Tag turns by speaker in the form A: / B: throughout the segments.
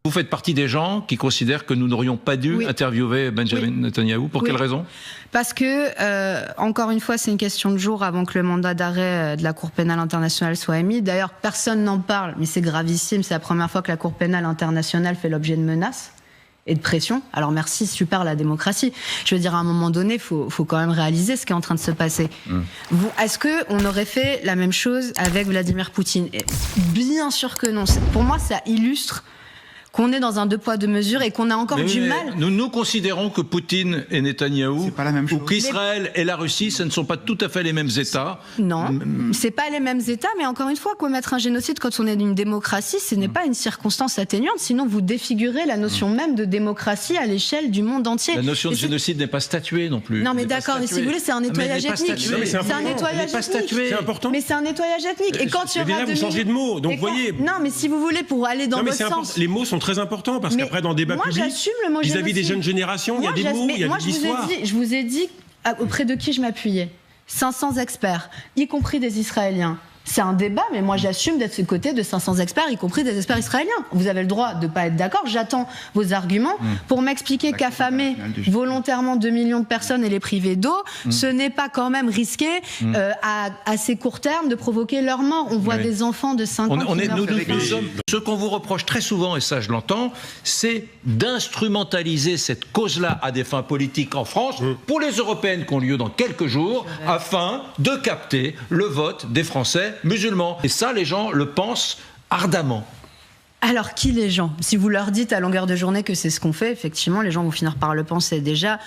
A: Vous faites partie des gens qui considèrent que nous n'aurions pas dû interviewer Benjamin Netanyahou. Pour quelle raison ?
B: Parce que, encore une fois, c'est une question de jours avant que le mandat d'arrêt de la Cour pénale internationale soit émis. D'ailleurs, personne n'en parle, mais c'est gravissime. C'est la première fois que la Cour pénale internationale fait l'objet de menaces et de pression. Alors merci, super la démocratie. Je veux dire, à un moment donné, faut quand même réaliser ce qui est en train de se passer. Est-ce qu'on aurait fait la même chose avec Vladimir Poutine ? Bien sûr que non. Pour moi, ça illustre qu'on est dans un deux poids deux mesures et qu'on a encore du mal.
A: Nous considérons que Poutine et Netanyahou, ou qu'Israël et la Russie, ce ne sont pas tout à fait les mêmes États.
B: Non, c'est pas les mêmes États, mais encore une fois, commettre un génocide quand on est d'une démocratie, ce n'est pas une circonstance atténuante, sinon vous défigurez la notion même de démocratie à l'échelle du monde entier.
A: La notion de génocide n'est pas statuée non plus.
B: Non mais d'accord, mais si vous voulez, c'est un nettoyage ethnique. C'est un nettoyage ethnique.
C: C'est important.
B: Mais c'est un nettoyage ethnique. Et quand il y aura
C: vous changez de mots, donc voyez.
B: Non, mais si vous voulez, pour aller dans votre sens.
C: Les mots sont très important parce qu'après dans le débat public, vis-à-vis des jeunes générations, il y a des mots, il y a de l'histoire.
B: Je vous ai dit auprès de qui je m'appuyais. 500 experts, y compris des Israéliens. C'est un débat, mais moi j'assume d'être aux côtés de 500 experts, y compris des experts israéliens. Vous avez le droit de ne pas être d'accord, j'attends vos arguments pour m'expliquer qu'affamer volontairement 2 millions de personnes et les priver d'eau, ce n'est pas quand même risqué à assez court terme de provoquer leur mort. On voit des enfants de 5 ans
A: Ce qu'on vous reproche très souvent, et ça je l'entends, c'est d'instrumentaliser cette cause-là à des fins politiques en France pour les européennes qui ont lieu dans quelques jours, afin de capter le vote des Français musulmans. Et ça, les gens le pensent ardemment.
B: Alors, qui les gens ? Si vous leur dites à longueur de journée que c'est ce qu'on fait, effectivement, les gens vont finir par le penser. Déjà,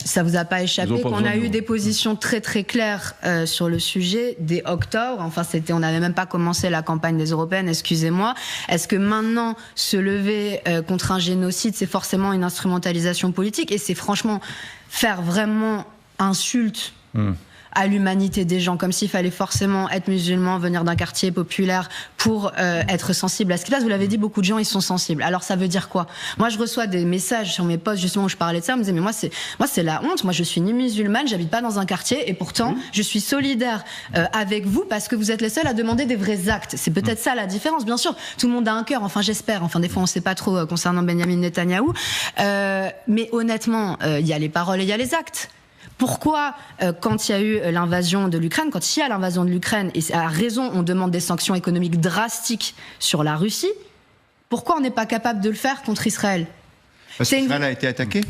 B: ça vous a pas échappé qu'on a eu des positions très très claires sur le sujet dès octobre. Enfin, on n'avait même pas commencé la campagne des européennes, excusez-moi. Est-ce que maintenant, se lever contre un génocide, c'est forcément une instrumentalisation politique ? Et c'est franchement faire vraiment insulte à l'humanité des gens, comme s'il fallait forcément être musulman, venir d'un quartier populaire pour être sensible à ce qui se passe. Vous l'avez dit, beaucoup de gens, ils sont sensibles. Alors ça veut dire quoi ? Moi, je reçois des messages sur mes posts, justement, où je parlais de ça, on me disait, mais moi, c'est la honte. Moi, je suis ni musulmane, j'habite pas dans un quartier, et pourtant, je suis solidaire avec vous, parce que vous êtes les seuls à demander des vrais actes. C'est peut-être ça la différence, bien sûr. Tout le monde a un cœur, enfin, j'espère. Enfin, des fois, on sait pas trop concernant Benjamin Netanyahou. Mais honnêtement, il y a les paroles et il y a les actes. Pourquoi, quand il y a eu l'invasion de l'Ukraine, quand il y a l'invasion de l'Ukraine, et à raison, on demande des sanctions économiques drastiques sur la Russie, pourquoi on n'est pas capable de le faire contre Israël ?
D: Parce qu'Israël a été attaqué ?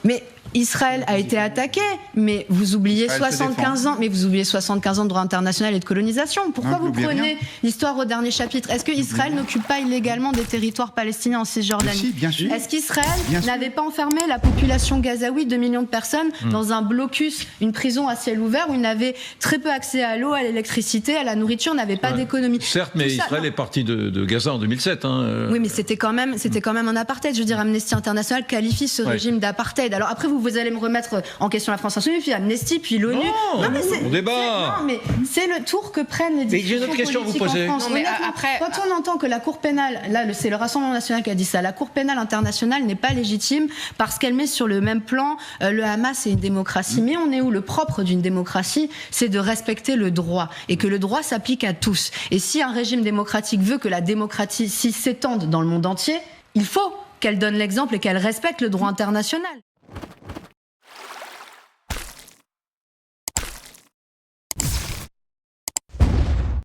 B: Mais Israël a été attaqué, mais vous oubliez 75 ans, de droit international et de colonisation. Pourquoi vous prenez l'histoire au dernier chapitre ? Est-ce que Israël n'occupe pas illégalement des territoires palestiniens en Cisjordanie ?
D: Bien sûr.
B: Est-ce qu'Israël n'avait pas enfermé la population gazaoui, 2 millions de personnes, dans un blocus, une prison à ciel ouvert où ils n'avaient très peu accès à l'eau, à l'électricité, à la nourriture, n'avaient pas d'économie ?
A: Certes, mais Israël est parti de Gaza en 2007.
B: Oui, mais c'était quand même un apartheid. Je veux dire, Amnesty International qualifie ce régime d'apartheid. Alors après, vous allez me remettre en question la France Insoumise, puis Amnesty, puis l'ONU.
A: Non, mais c'est on débat.
B: Non, mais c'est le tour que prennent les discussions.
A: J'ai une autre question à vous poser.
B: Non, mais quand on entend que la Cour pénale, là, c'est le Rassemblement national qui a dit ça, la Cour pénale internationale n'est pas légitime parce qu'elle met sur le même plan le Hamas et une démocratie. Mais on est où ? Le propre d'une démocratie, c'est de respecter le droit et que le droit s'applique à tous. Et si un régime démocratique veut que la démocratie s'étende dans le monde entier, il faut qu'elle donne l'exemple et qu'elle respecte le droit international.